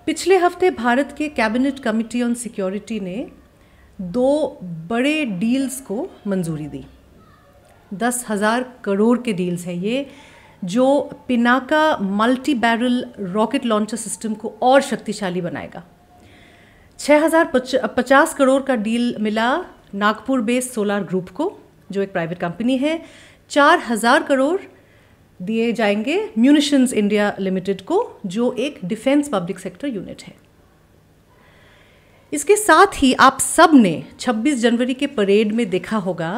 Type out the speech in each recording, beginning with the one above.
पिछले हफ्ते भारत के कैबिनेट कमिटी ऑन सिक्योरिटी ने 2 बड़े डील्स को मंजूरी दी। 10,000 करोड़ के डील्स हैं ये, जो Pinaka multi barrel rocket launcher system को और शक्तिशाली बनाएगा। 6,050 करोड़ का डील मिला नागपुर बेस्ड सोलार ग्रुप को, जो एक प्राइवेट कंपनी है। 4,000 करोड़ दिए जाएंगे म्यूनिशंस इंडिया लिमिटेड को, जो एक डिफेंस पब्लिक सेक्टर यूनिट है। इसके साथ ही आप सब ने 26 जनवरी के परेड में देखा होगा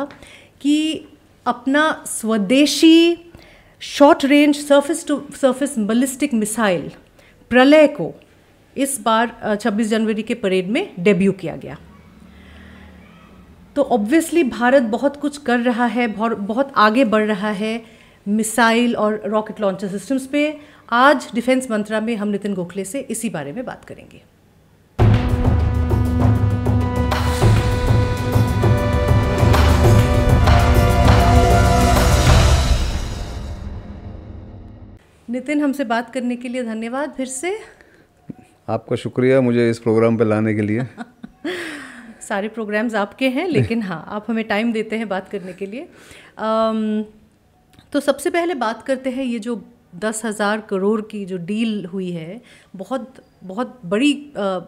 कि अपना स्वदेशी short range surface to surface ballistic missile Pralay को इस बार 26 जनवरी के परेड में डेब्यू किया गया। तो ऑब्वियसली भारत बहुत कुछ कर रहा है, बहुत आगे बढ़ रहा है मिसाइल और रॉकेट लॉन्चर सिस्टम्स पे। आज डिफेंस मंत्रा में हम नितिन गोखले से इसी बारे में बात करेंगे। नितिन, हमसे बात करने के लिए धन्यवाद फिर से। आपका शुक्रिया मुझे इस प्रोग्राम पे लाने के लिए। सारे प्रोग्राम्स आपके हैं, लेकिन हाँ, आप हमें टाइम देते हैं बात करने के लिए। तो सबसे पहले बात करते हैं, ये जो 10,000 करोड़ की जो डील हुई है, बहुत बहुत बड़ी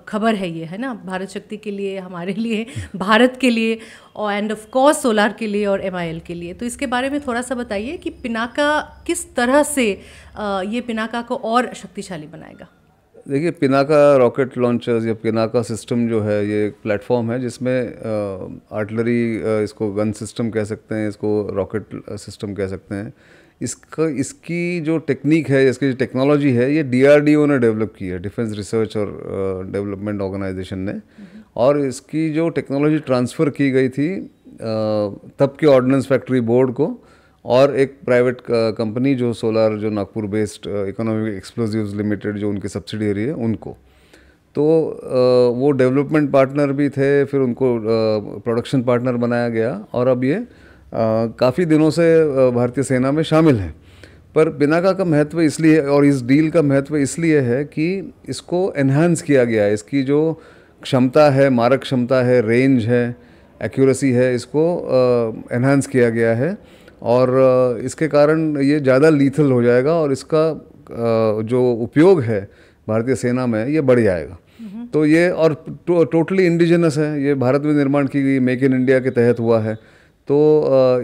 खबर है ये, है ना, भारत शक्ति के लिए, हमारे लिए, भारत के लिए, और एंड ऑफ कोर्स सोलार के लिए और MIL के लिए। तो इसके बारे में थोड़ा सा बताइए कि पिनाका किस तरह से ये पिनाका को और शक्तिशाली बनाएगा। देखिए, पिनाका रॉकेट लॉन्चर्स या पिनाका सिस्टम जो है, ये एक प्लेटफॉर्म है जिसमें आर्टिलरी, इसको गन सिस्टम कह सकते हैं, इसको रॉकेट सिस्टम कह सकते हैं। इसकी जो टेक्निक है, इसकी जो टेक्नोलॉजी है, ये DRDO ने डेवलप की है, डिफेंस रिसर्च और डेवलपमेंट ऑर्गेनाइजेशन ने। और इसकी जो टेक्नोलॉजी ट्रांसफ़र की गई थी तब के ऑर्डिनेंस फैक्ट्री बोर्ड को और एक प्राइवेट कंपनी जो सोलार, जो Nagpur based economic explosives limited, जो उनकी सब्सिडियरी है, उनको। तो वो डेवलपमेंट पार्टनर भी थे, फिर उनको प्रोडक्शन पार्टनर बनाया गया, और अब ये काफ़ी दिनों से भारतीय सेना में शामिल है। पर पिनाका का महत्व इसलिए, और इस डील का महत्व इसलिए है कि इसको एनहांस किया गया है। इसकी जो क्षमता है, मारक क्षमता है, रेंज है, एक्यूरेसी है, इसको एनहांस किया गया है, और इसके कारण ये ज़्यादा लीथल हो जाएगा, और इसका जो उपयोग है भारतीय सेना में, ये बढ़ जाएगा। तो ये और टोटली इंडिजिनस है, ये भारत में निर्माण की गई, मेक इन इंडिया के तहत हुआ है। तो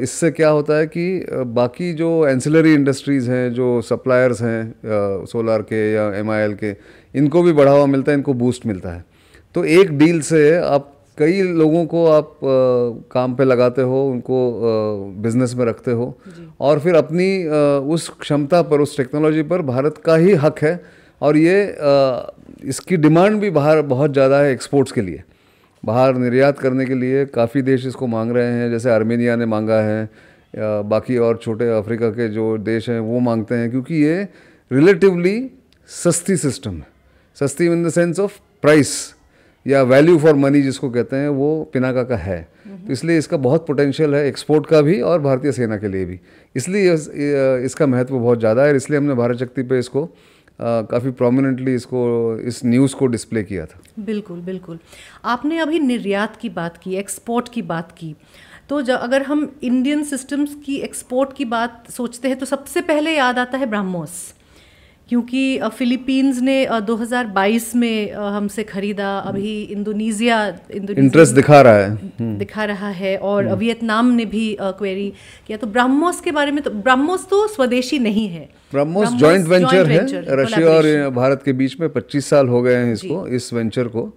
इससे क्या होता है कि बाकी जो एंसिलरी इंडस्ट्रीज़ हैं, जो सप्लायर्स हैं सोलार के या MIL के, इनको भी बढ़ावा मिलता है, इनको बूस्ट मिलता है। तो एक डील से आप कई लोगों को आप काम पे लगाते हो, उनको बिजनेस में रखते हो, और फिर अपनी उस क्षमता पर, उस टेक्नोलॉजी पर भारत का ही हक है। और ये इसकी डिमांड भी बाहर बहुत ज़्यादा है, एक्सपोर्ट्स के लिए, बाहर निर्यात करने के लिए काफ़ी देश इसको मांग रहे हैं। जैसे आर्मेनिया ने मांगा है, बाकी और छोटे अफ्रीका के जो देश हैं वो मांगते हैं, क्योंकि ये रिलेटिवली सस्ती सिस्टम है। सस्ती in the sense of price या वैल्यू फॉर मनी जिसको कहते हैं, वो पिनाका का है। तो इसलिए इसका बहुत पोटेंशियल है, एक्सपोर्ट का भी और भारतीय सेना के लिए भी। इसलिए इसका महत्व बहुत ज़्यादा है, इसलिए हमने भारत शक्ति पे इसको काफ़ी प्रोमिनेंटली इस न्यूज़ को डिस्प्ले किया था। बिल्कुल बिल्कुल। आपने अभी निर्यात की बात की, एक्सपोर्ट की बात की, तो अगर हम इंडियन सिस्टम्स की एक्सपोर्ट की बात सोचते हैं तो सबसे पहले याद आता है ब्रह्मोस, क्योंकि फिलीपींस ने 2022 में हमसे खरीदा। अभी इंडोनेशिया इंटरेस्ट दिखा रहा है, और वियतनाम ने भी क्वेरी किया। तो ब्रह्मोस के बारे में, तो ब्रह्मोस तो स्वदेशी नहीं है, ब्रह्मोस जॉइंट वेंचर है रशिया और भारत के बीच में। 25 साल हो गए हैं इसको, इस वेंचर को,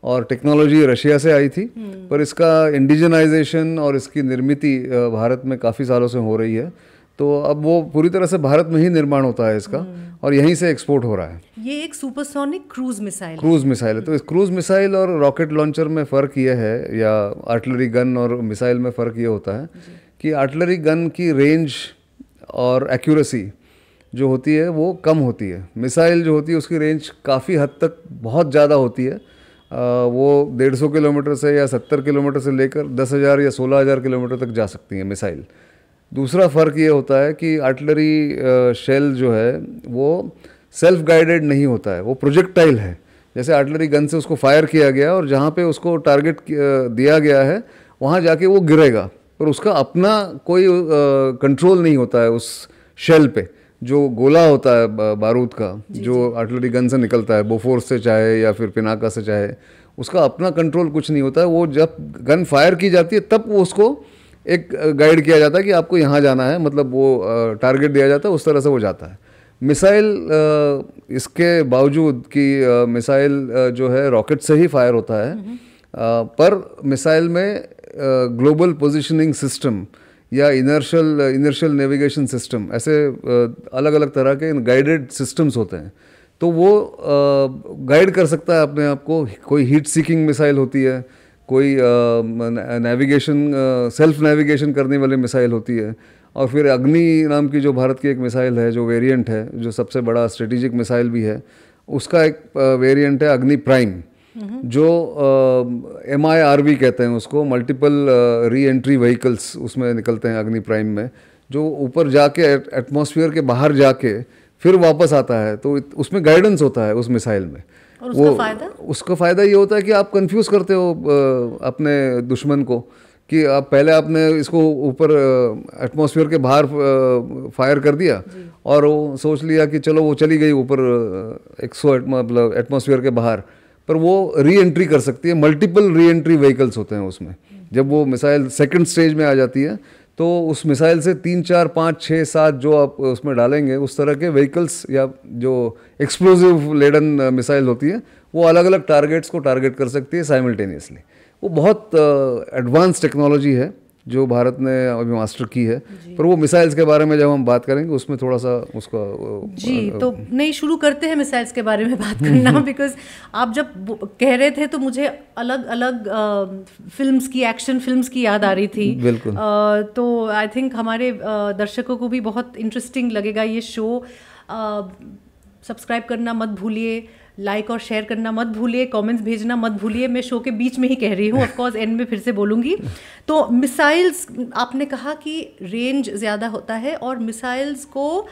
और टेक्नोलॉजी रशिया से आई थी, पर इसका इंडिजनाइजेशन और इसकी निर्मित भारत में काफ़ी सालों से हो रही है। तो अब वो पूरी तरह से भारत में ही निर्माण होता है इसका, और यहीं से एक्सपोर्ट हो रहा है। ये एक सुपरसोनिक क्रूज मिसाइल है। तो इस क्रूज मिसाइल और रॉकेट लॉन्चर में फ़र्क ये है, या आर्टिलरी गन और मिसाइल में फ़र्क ये होता है कि आर्टिलरी गन की रेंज और एक्यूरेसी जो होती है वो कम होती है। मिसाइल जो होती है उसकी रेंज काफ़ी हद तक बहुत ज़्यादा होती है। वो 150 किलोमीटर से या 70 किलोमीटर से लेकर 10,000 या 16,000 किलोमीटर तक जा सकती हैं मिसाइल। दूसरा फ़र्क ये होता है कि आर्टिलरी शेल जो है वो सेल्फ गाइडेड नहीं होता है, वो प्रोजेक्टाइल है। जैसे आर्टिलरी गन से उसको फायर किया गया और जहाँ पे उसको टारगेट दिया गया है वहाँ जाके वो गिरेगा, पर उसका अपना कोई कंट्रोल नहीं होता है उस शेल पे। जो गोला होता है बारूद का जो आर्टिलरी गन से निकलता है, बोफोर्स से चाहे या फिर पिनाका से चाहे, उसका अपना कंट्रोल कुछ नहीं होता है। वो जब गन फायर की जाती है तब वो उसको एक गाइड किया जाता है कि आपको यहाँ जाना है, मतलब वो टारगेट दिया जाता है, उस तरह से वो जाता है। मिसाइल इसके बावजूद कि मिसाइल जो है रॉकेट से ही फायर होता है, पर मिसाइल में ग्लोबल पोजीशनिंग सिस्टम या इनर्शियल नेविगेशन सिस्टम, ऐसे अलग अलग तरह के गाइडेड सिस्टम्स होते हैं। तो वो गाइड कर सकता है अपने आप को। कोई हीट सीकिंग मिसाइल होती है, कोई नेविगेशन सेल्फ नेविगेशन करने वाली मिसाइल होती है, और फिर अग्नि नाम की जो भारत की एक मिसाइल है, जो वेरिएंट है, जो सबसे बड़ा स्ट्रेटेजिक मिसाइल भी है, उसका एक वेरिएंट है अग्नि प्राइम, जो MIRV कहते हैं उसको, मल्टीपल री एंट्री व्हीकल्स उसमें निकलते हैं अग्नि प्राइम में, जो ऊपर जाके एटमॉस्फेयर के बाहर जाके फिर वापस आता है। तो उसमें गाइडेंस होता है उस मिसाइल में। और उसका फ़ायदा ये होता है कि आप कंफ्यूज करते हो अपने दुश्मन को कि आप पहले आपने इसको ऊपर एटमॉस्फेयर के बाहर फायर कर दिया और वो सोच लिया कि चलो वो चली गई ऊपर 100 मतलब एटमॉस्फेयर के बाहर, पर वो री एंट्री कर सकती है। मल्टीपल री एंट्री व्हीकल्स होते हैं उसमें। जब वो मिसाइल सेकंड स्टेज में आ जाती है तो उस मिसाइल से 3, 4, 5, 6, 7 जो आप उसमें डालेंगे उस तरह के व्हीकल्स या जो एक्सप्लोजिव लेडन मिसाइल होती है वो अलग अलग टारगेट्स को टारगेट कर सकती है साइमल्टेनियसली। वो बहुत एडवांस टेक्नोलॉजी है जो भारत ने अभी मास्टर की है। पर वो मिसाइल्स के बारे में जब हम बात करेंगे उसमें थोड़ा सा उसका तो नहीं, शुरू करते हैं मिसाइल्स के बारे में बात करना। बिकॉज आप जब कह रहे थे तो मुझे अलग अलग फिल्म्स की, एक्शन फिल्म्स की याद आ रही थी। बिल्कुल। तो आई थिंक हमारे दर्शकों को भी बहुत इंटरेस्टिंग लगेगा ये शो। सब्सक्राइब करना मत भूलिए, लाइक और शेयर करना मत भूलिए, कमेंट्स भेजना मत भूलिए। मैं शो के बीच में ही कह रही हूँ, ऑफ कोर्स एंड में फिर से बोलूँगी। तो मिसाइल्स, आपने कहा कि रेंज ज़्यादा होता है और मिसाइल्स को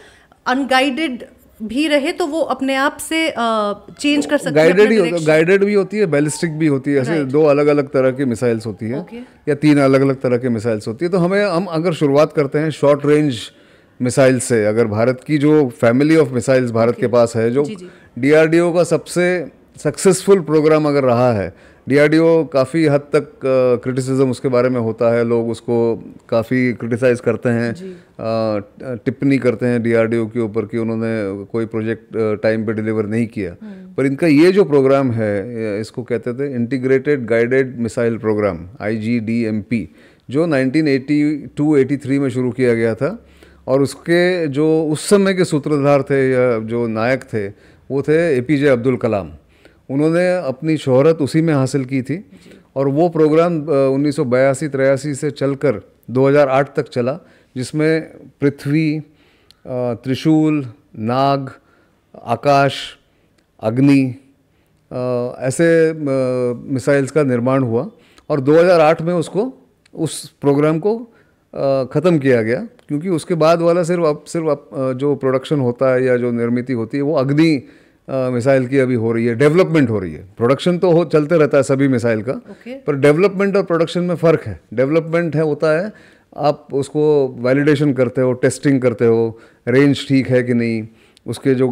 अनगाइडेड भी रहे तो वो अपने आप से चेंज कर सकते हैं। गाइडेड भी होती है, बैलिस्टिक भी होती है। ऐसे दो अलग अलग तरह की मिसाइल्स होती है या 3 अलग अलग तरह की मिसाइल्स होती है। तो हम अगर शुरुआत करते हैं शॉर्ट रेंज मिसाइल से, अगर भारत की जो फैमिली ऑफ मिसाइल्स भारत के पास है, जो DRDO का सबसे सक्सेसफुल प्रोग्राम अगर रहा है। DRDO काफ़ी हद तक क्रिटिसिज्म उसके बारे में होता है, लोग उसको काफ़ी क्रिटिसाइज़ करते हैं, टिप्पणी करते हैं DRDO के ऊपर कि उन्होंने कोई प्रोजेक्ट टाइम पे डिलीवर नहीं किया। पर इनका ये जो प्रोग्राम है, इसको कहते थे integrated guided missile programme, IGDMP, जो 1982-83 में शुरू किया गया था। और उसके जो उस समय के सूत्रधार थे या जो नायक थे वो थे APJ अब्दुल कलाम। उन्होंने अपनी शोहरत उसी में हासिल की थी और वो प्रोग्राम 1982-83 से चलकर 2008 तक चला, जिसमें पृथ्वी, त्रिशूल, नाग, आकाश, अग्नि, ऐसे मिसाइल्स का निर्माण हुआ। और 2008 में उस प्रोग्राम को ख़त्म किया गया, क्योंकि उसके बाद वाला सिर्फ जो प्रोडक्शन होता है या जो निर्मित होती है वो अग्नि मिसाइल की अभी हो रही है, डेवलपमेंट हो रही है। प्रोडक्शन तो चलते रहता है सभी मिसाइल का, पर डेवलपमेंट और प्रोडक्शन में फ़र्क है। डेवलपमेंट होता है आप उसको वैलिडेशन करते हो, टेस्टिंग करते हो, रेंज ठीक है कि नहीं, उसके जो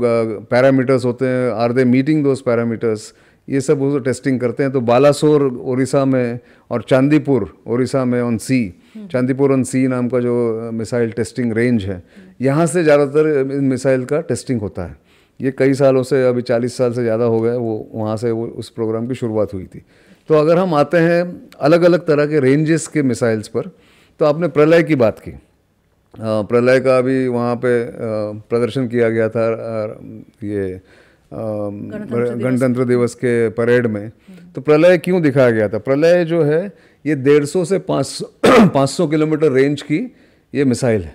पैरामीटर्स होते हैं, are they meeting those parameters, ये सब वो टेस्टिंग करते हैं। तो बालासोर उड़ीसा में और चांदीपुर उड़ीसा में ऑन सी, चांदीपुर ऑन सी नाम का जो मिसाइल टेस्टिंग रेंज है, यहाँ से ज़्यादातर इन मिसाइल का टेस्टिंग होता है। ये कई सालों से, अभी 40 साल से ज़्यादा हो गए, वो वहाँ से वो उस प्रोग्राम की शुरुआत हुई थी। तो अगर हम आते हैं अलग अलग तरह के रेंजेस के मिसाइल्स पर, तो आपने प्रलय की बात की। प्रलय का भी वहाँ पे प्रदर्शन किया गया था ये गणतंत्र दिवस के परेड में। तो प्रलय क्यों दिखाया गया था? प्रलय जो है ये 150 से 500 किलोमीटर रेंज की ये मिसाइल है,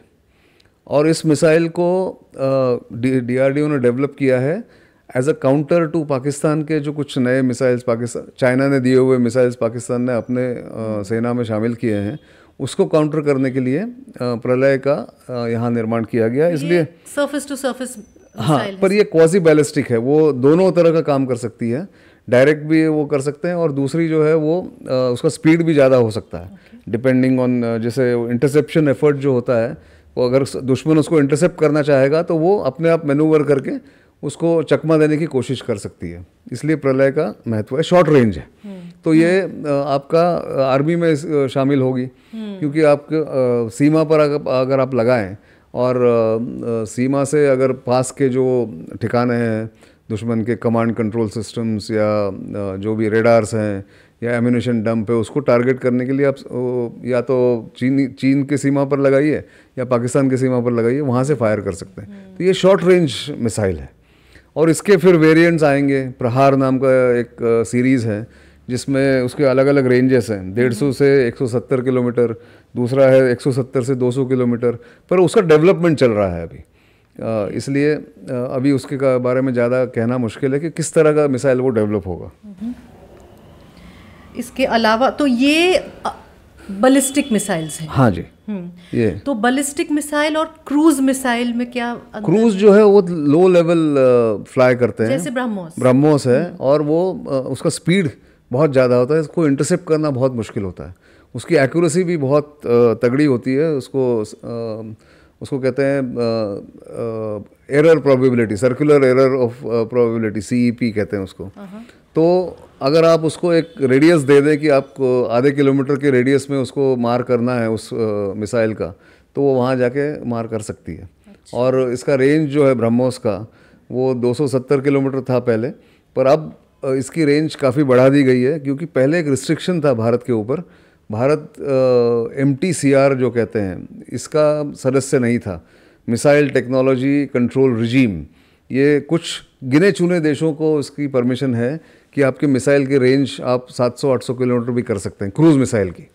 और इस मिसाइल को DRDO ने डेवलप किया है as a counter to Pakistan के जो कुछ नए मिसाइल्स चाइना ने दिए हुए मिसाइल्स पाकिस्तान ने अपने सेना में शामिल किए हैं, उसको काउंटर करने के लिए प्रलय का यहाँ निर्माण किया गया। इसलिए सर्फेस टू सर्फेस हाँ, पर ये क्वासी बैलिस्टिक है, वो दोनों तरह का काम कर सकती है, डायरेक्ट भी वो कर सकते हैं और दूसरी जो है वो उसका स्पीड भी ज़्यादा हो सकता है डिपेंडिंग ऑन, जैसे इंटरसेप्शन एफर्ट जो होता है वो अगर दुश्मन उसको इंटरसेप्ट करना चाहेगा तो वो अपने आप मैनूवर करके उसको चकमा देने की कोशिश कर सकती है। इसलिए प्रलय का महत्व है, शॉर्ट रेंज है। तो ये आपका आर्मी में शामिल होगी क्योंकि आपके सीमा पर अगर आप लगाएं और सीमा से अगर पास के जो ठिकाने हैं दुश्मन के, कमांड कंट्रोल सिस्टम्स या जो भी रेडार्स हैं या एम्यूनेशन डंप है, उसको टारगेट करने के लिए आप या तो चीन के सीमा पर लगाइए या पाकिस्तान के सीमा पर लगाइए, वहाँ से फायर कर सकते हैं। तो ये शॉर्ट रेंज मिसाइल है और इसके फिर वेरिएंट्स आएंगे। प्रहार नाम का एक सीरीज़ है जिसमें उसके अलग अलग रेंजेस हैं, 150 से 170 किलोमीटर, दूसरा है 170 से 200 किलोमीटर, पर उसका डेवलपमेंट चल रहा है अभी। इसलिए अभी उसके बारे में ज़्यादा कहना मुश्किल है कि किस तरह का मिसाइल वो डेवलप होगा। इसके अलावा तो ये बैलिस्टिक मिसाइल्स हैं। हाँ जी, ये तो बैलिस्टिक मिसाइल और क्रूज मिसाइल में क्या अंतर? क्रूज जो है वो लो लेवल फ्लाई करते हैं, जैसे ब्रह्मोस है, और वो उसका स्पीड बहुत ज़्यादा होता है, इसको इंटरसेप्ट करना बहुत मुश्किल होता है। उसकी एक्यूरेसी भी बहुत तगड़ी होती है। उसको कहते हैं error probability, circular error of probability, CEP कहते हैं उसको। तो अगर आप उसको एक रेडियस दे दें कि आपको आधे किलोमीटर के रेडियस में उसको मार करना है उस मिसाइल का, तो वो वहाँ जाके मार कर सकती है। और इसका रेंज जो है ब्रह्मोस का वो 270 किलोमीटर था पहले, पर अब इसकी रेंज काफ़ी बढ़ा दी गई है क्योंकि पहले एक रिस्ट्रिक्शन था भारत के ऊपर। भारत MTCR जो कहते हैं इसका सदस्य नहीं था, मिसाइल टेक्नोलॉजी कंट्रोल रिजीम। ये कुछ गिने चुने देशों को इसकी परमिशन है कि आपके मिसाइल की रेंज आप 700-800 किलोमीटर भी कर सकते हैं, क्रूज मिसाइल की।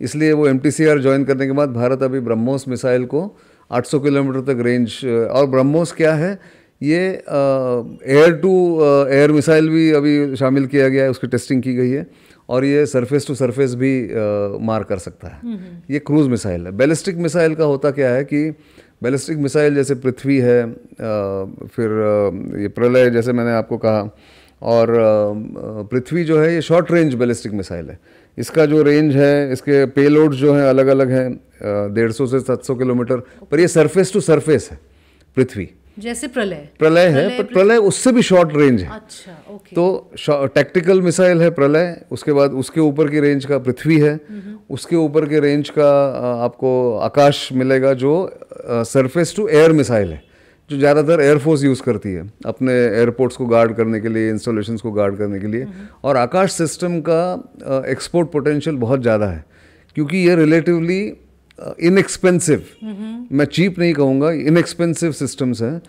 इसलिए वो MTCR ज्वाइन करने के बाद भारत अभी ब्रह्मोस मिसाइल को 800 किलोमीटर तक रेंज, और ब्रह्मोस क्या है, ये एयर टू एयर मिसाइल भी अभी शामिल किया गया है, उसकी टेस्टिंग की गई है, और ये सरफेस टू सरफेस भी मार कर सकता है। ये क्रूज मिसाइल है। बैलिस्टिक मिसाइल का होता क्या है कि बैलिस्टिक मिसाइल जैसे पृथ्वी है, फिर ये प्रलय जैसे मैंने आपको कहा, और पृथ्वी जो है ये शॉर्ट रेंज बैलिस्टिक मिसाइल है। इसका जो रेंज है, इसके पेलोड जो हैं अलग अलग हैं, 150 से 700 किलोमीटर, पर ये सरफेस टू सरफेस है पृथ्वी, जैसे प्रलय है, पर प्रलय उससे भी शॉर्ट रेंज है। अच्छा, ओके। तो टैक्टिकल मिसाइल है प्रलय, उसके बाद उसके ऊपर की रेंज का पृथ्वी है, उसके ऊपर के रेंज का आपको आकाश मिलेगा जो सरफेस टू एयर मिसाइल है, जो ज़्यादातर एयरफोर्स यूज़ करती है अपने एयरपोर्ट्स को गार्ड करने के लिए, इंस्टॉलेशंस को गार्ड करने के लिए। और आकाश सिस्टम का एक्सपोर्ट पोटेंशियल बहुत ज़्यादा है क्योंकि ये रिलेटिवली इनएक्सपेंसिव, मैं चीप नहीं कहूँगा, इनएक्सपेंसिव सिस्टम्स हैं,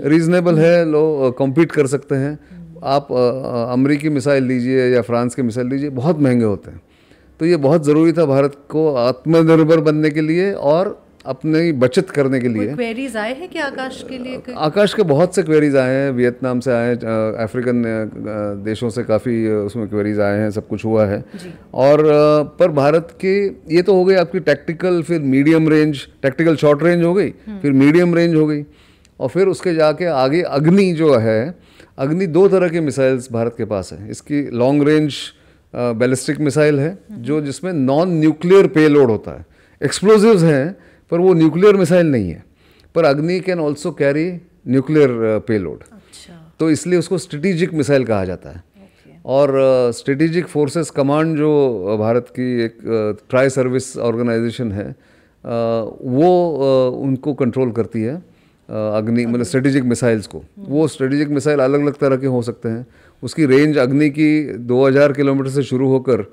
रीजनेबल है, लोग कॉम्पीट कर सकते हैं। आप अमेरिकी मिसाइल लीजिए या फ्रांस के मिसाइल लीजिए, बहुत महंगे होते हैं। तो ये बहुत ज़रूरी था भारत को आत्मनिर्भर बनने के लिए और अपनी बचत करने के लिए। क्वेरीज आए हैं कि आकाश के लिए? आकाश के बहुत से क्वेरीज आए हैं, वियतनाम से आए हैं, अफ्रीकन देशों से काफ़ी उसमें क्वेरीज आए हैं, सब कुछ हुआ है। और पर भारत के ये तो हो गई आपकी टैक्टिकल, फिर medium range, tactical short range हो गई, फिर मीडियम रेंज हो गई, और फिर उसके जाके आगे अग्नि जो है, अग्नि 2 तरह के मिसाइल्स भारत के पास है। इसकी लॉन्ग रेंज बैलिस्टिक मिसाइल है जो जिसमें नॉन न्यूक्लियर पेलोड होता है, एक्सप्लोजिव्स हैं पर वो न्यूक्लियर मिसाइल नहीं है, पर अग्नि can also carry nuclear payload. तो इसलिए उसको स्ट्रेटेजिक मिसाइल कहा जाता है। और स्ट्रेटेजिक फोर्सेस कमांड जो भारत की एक ट्राई सर्विस ऑर्गेनाइजेशन है, वो उनको कंट्रोल करती है अग्नि, मतलब स्ट्रेटेजिक मिसाइल्स को। वो स्ट्रेटेजिक मिसाइल अलग अलग तरह के हो सकते हैं। उसकी रेंज अग्नि की 2000 किलोमीटर से शुरू होकर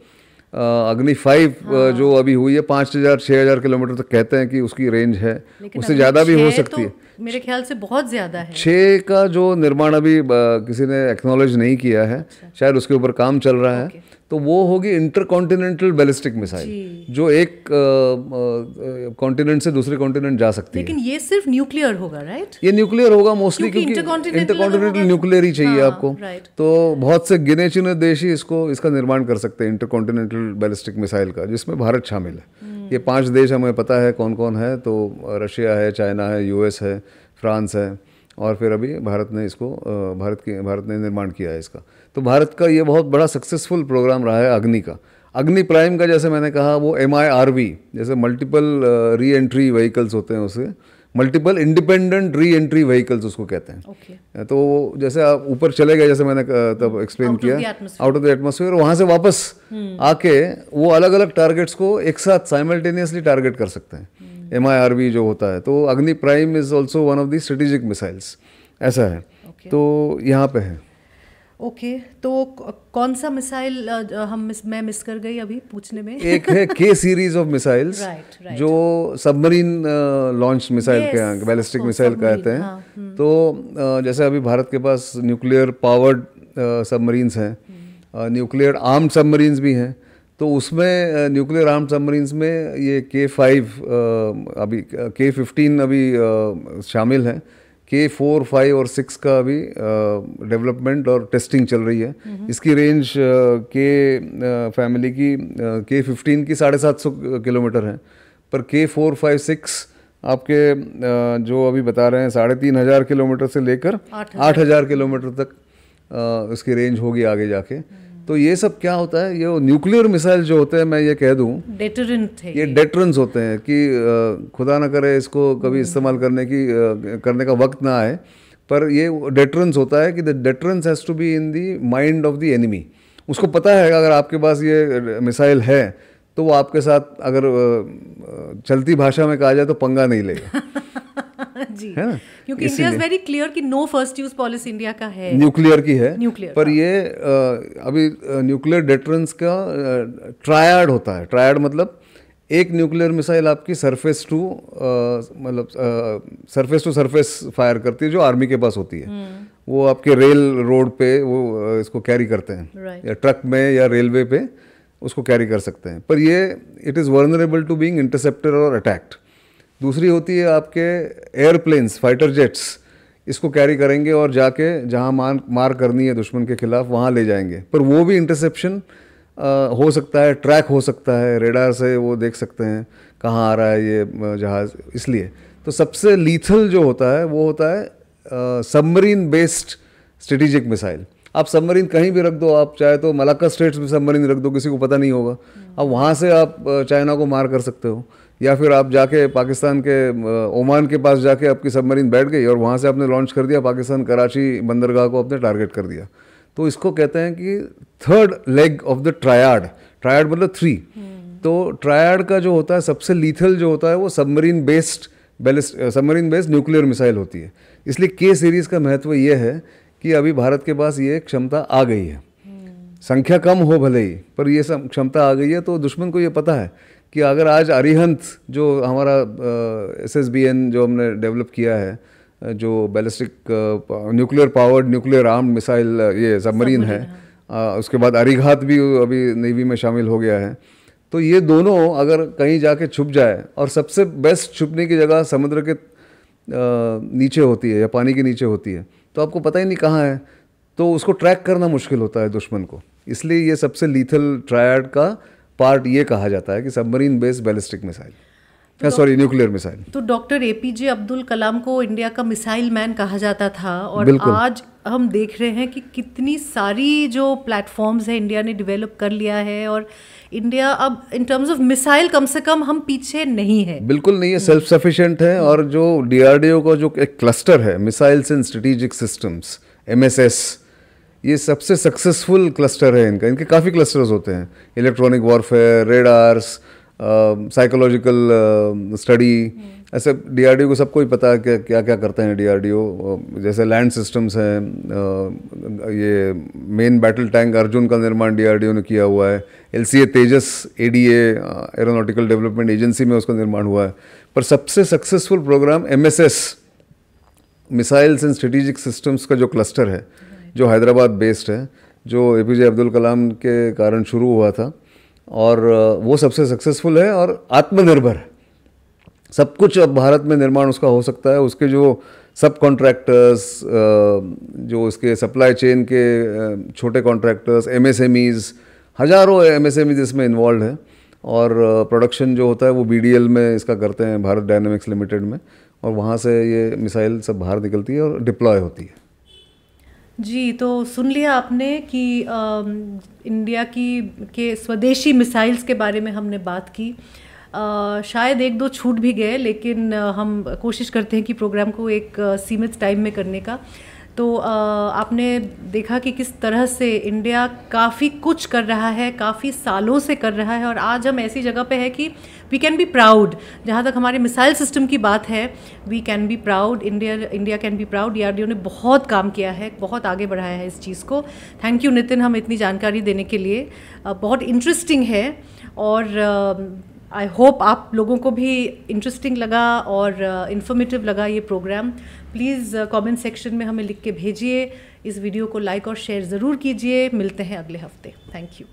अग्नि 5 जो अभी हुई है 5000-6000 किलोमीटर तक कहते हैं कि उसकी रेंज है, उससे ज़्यादा भी हो सकती है। मेरे ख्याल से बहुत ज़्यादा है। 6 का जो निर्माण अभी किसी ने एक्नॉलेज नहीं किया है, शायद उसके ऊपर काम चल रहा है। तो वो होगी इंटरकॉन्टिनेंटल बैलिस्टिक मिसाइल, जो एक कॉन्टिनेंट से दूसरे कॉन्टिनेंट जा सकती है। लेकिन ये सिर्फ न्यूक्लियर होगा, राइट? ये न्यूक्लियर होगा मोस्टली, क्योंकि इंटरकॉन्टिनेंटल न्यूक्लियर ही चाहिए आपको। तो बहुत से गिने चुने देश ही इसका निर्माण कर सकते हैं, इंटरकॉन्टिनेंटल बैलिस्टिक मिसाइल का, जिसमें भारत शामिल है। ये 5 देश हमें पता है कौन कौन है, तो रशिया है, चाइना है, US है, फ्रांस है, और फिर अभी भारत ने इसको भारत ने निर्माण किया है इसका। तो भारत का ये बहुत बड़ा सक्सेसफुल प्रोग्राम रहा है अग्नि का। अग्नि प्राइम का जैसे मैंने कहा वो MIRV, जैसे मल्टीपल री एंट्री व्हीकल्स होते हैं, उसे multiple independent re entry vehicles उसको कहते हैं। okay. तो जैसे आप ऊपर चले गए, जैसे मैंने तब एक्सप्लेन किया, आउट ऑफ द एटमॉस्फेयर, वहाँ से वापस आके वो अलग अलग टारगेट्स को एक साथ साइमल्टेनियसली टारगेट कर सकते हैं। MIRV जो होता है, तो अग्नि prime is also one of the strategic missiles, ऐसा है। तो यहाँ पे है। ओके तो कौन सा मिसाइल मैं मिस कर गई अभी पूछने में? एक है K सीरीज ऑफ मिसाइल्स, जो सबमरीन लॉन्च मिसाइल के बैलिस्टिक मिसाइल कहते हैं। तो जैसे अभी भारत के पास न्यूक्लियर पावर्ड सबमरीन्स हैं, न्यूक्लियर आर्म्ड सबमरीन्स भी हैं। तो उसमें न्यूक्लियर आर्म्ड सबमरीन्स में ये K5 अभी K15 अभी शामिल है। K4, 5 और 6 का अभी डेवलपमेंट और टेस्टिंग चल रही है। इसकी रेंज फैमिली की K15 की 750 किलोमीटर है, पर K4, 5, 6 आपके जो अभी बता रहे हैं 3500 किलोमीटर से लेकर 8000 किलोमीटर तक इसकी रेंज होगी आगे जाके। तो ये सब क्या होता है, ये न्यूक्लियर मिसाइल जो होते हैं, मैं ये कह दूं, डेटरेंट है, ये डेटरेंस होते हैं कि खुदा ना करे इसको कभी इस्तेमाल करने का वक्त ना आए, पर ये डेटरेंस होता है कि the deterrence has to be in the mind of the enemy. उसको पता है अगर आपके पास ये मिसाइल है तो वो आपके साथ, अगर चलती भाषा में कहा जाए तो पंगा नहीं लेगा। जी, है ना, क्योंकि इंडिया इज वेरी क्लियर कि no first use policy India का है, न्यूक्लियर की है, पर ये अभी न्यूक्लियर डेटरेंस का ट्रायड होता है। ट्रायड मतलब एक न्यूक्लियर मिसाइल आपकी सरफेस टू सरफेस फायर करती है, जो आर्मी के पास होती है। वो आपके रेल रोड पे वो इसको कैरी करते हैं, या ट्रक में या रेलवे पे उसको कैरी कर सकते हैं, पर ये it is vulnerable to being intercepted और अटैक्ड। दूसरी होती है आपके एयरप्लेन्स, फाइटर जेट्स, इसको कैरी करेंगे और जाके जहाँ मार करनी है दुश्मन के खिलाफ वहाँ ले जाएंगे, पर वो भी इंटरसेप्शन हो सकता है, ट्रैक हो सकता है, रेडार से वो देख सकते हैं कहाँ आ रहा है ये जहाज़। इसलिए तो सबसे लीथल जो होता है वो होता है सबमरीन बेस्ड स्ट्रेटेजिक मिसाइल। आप सबमरीन कहीं भी रख दो, आप चाहे तो मलाक्का स्ट्रेट्स में सबमरीन रख दो, किसी को पता नहीं होगा। अब वहाँ से आप चाइना को मार कर सकते हो, या फिर आप जाके पाकिस्तान के ओमान के पास जाके आपकी सबमरीन बैठ गई और वहाँ से आपने लॉन्च कर दिया, पाकिस्तान कराची बंदरगाह को आपने टारगेट कर दिया। तो इसको कहते हैं कि third leg of the triad. Triad मतलब 3। तो ट्रायड का जो होता है सबसे लीथल जो होता है वो सबमरीन बेस्ड न्यूक्लियर मिसाइल होती है। इसलिए K सीरीज़ का महत्व ये है कि अभी भारत के पास ये क्षमता आ गई है। संख्या कम हो भले ही, पर ये सब क्षमता आ गई है। तो दुश्मन को ये पता है कि अगर आज अरिहंत जो हमारा SSBN जो हमने डेवलप किया है, जो ballistic nuclear powered nuclear armed missile ये सबमरीन है, उसके बाद अरिघात भी अभी नेवी में शामिल हो गया है। तो ये दोनों अगर कहीं जाके छुप जाए, और सबसे बेस्ट छुपने की जगह समुद्र के नीचे होती है या पानी के नीचे होती है, तो आपको पता ही नहीं कहाँ है, तो उसको ट्रैक करना मुश्किल होता है दुश्मन को। इसलिए ये सबसे लीथल ट्रायड का पार्ट ये कहा जाता है कि submarine based ballistic missile, nuclear missile. तो डॉक्टर APJ अब्दुल कलाम को इंडिया का मिसाइल मैन कहा जाता था, और आज हम देख रहे हैं कि कितनी सारी जो प्लेटफॉर्म्स है इंडिया ने डेवलप कर लिया है, और इंडिया अब इन टर्म्स ऑफ मिसाइल कम से कम हम पीछे नहीं है, बिल्कुल नहीं है, सेल्फ सफिशिएंट है। और जो DRDO का जो एक क्लस्टर है, missiles and strategic systems, MSS, ये सबसे सक्सेसफुल क्लस्टर है इनका। इनके काफ़ी क्लस्टर्स होते हैं, electronic warfare, radars, psychological study, ऐसे DRDO को सबको ही पता है कि क्या क्या करते हैं DRDO। जैसे लैंड सिस्टम्स हैं, ये मेन बैटल टैंक अर्जुन का निर्माण DRDO ने किया हुआ है। LCA Tejas ADA aeronautical development agency में उसका निर्माण हुआ है। पर सबसे successful programme MSS, missiles and strategic systems का जो क्लस्टर है, जो हैदराबाद बेस्ड है, जो APJ अब्दुल कलाम के कारण शुरू हुआ था, और वो सबसे सक्सेसफुल है और आत्मनिर्भर है। सब कुछ अब भारत में निर्माण उसका हो सकता है। उसके जो सब कॉन्ट्रैक्टर्स, जो इसके सप्लाई चेन के छोटे कॉन्ट्रैक्टर्स, MSMEs, हज़ारों MSMEs इसमें इन्वॉल्व है, और प्रोडक्शन जो होता है वो BDL में इसका करते हैं, भारत डायनामिक्स लिमिटेड में, और वहाँ से ये मिसाइल सब बाहर निकलती है और डिप्लॉय होती है। जी, तो सुन लिया आपने कि इंडिया के स्वदेशी मिसाइल्स के बारे में हमने बात की। शायद एक दो छूट भी गए, लेकिन हम कोशिश करते हैं कि प्रोग्राम को एक सीमित टाइम में करने का। तो आपने देखा कि किस तरह से इंडिया काफ़ी कुछ कर रहा है, काफ़ी सालों से कर रहा है, और आज हम ऐसी जगह पे है कि वी कैन बी प्राउड। जहाँ तक हमारे मिसाइल सिस्टम की बात है, we can be proud, India can be proud. DRDO ने बहुत काम किया है, बहुत आगे बढ़ाया है इस चीज़ को। थैंक यू नितिन, हम इतनी जानकारी देने के लिए। बहुत इंटरेस्टिंग है, और आई होप आप लोगों को भी इंटरेस्टिंग लगा और इन्फॉर्मेटिव लगा ये प्रोग्राम। प्लीज़ कमेंट सेक्शन में हमें लिख के भेजिए। इस वीडियो को लाइक और शेयर ज़रूर कीजिए। मिलते हैं अगले हफ्ते। Thank you.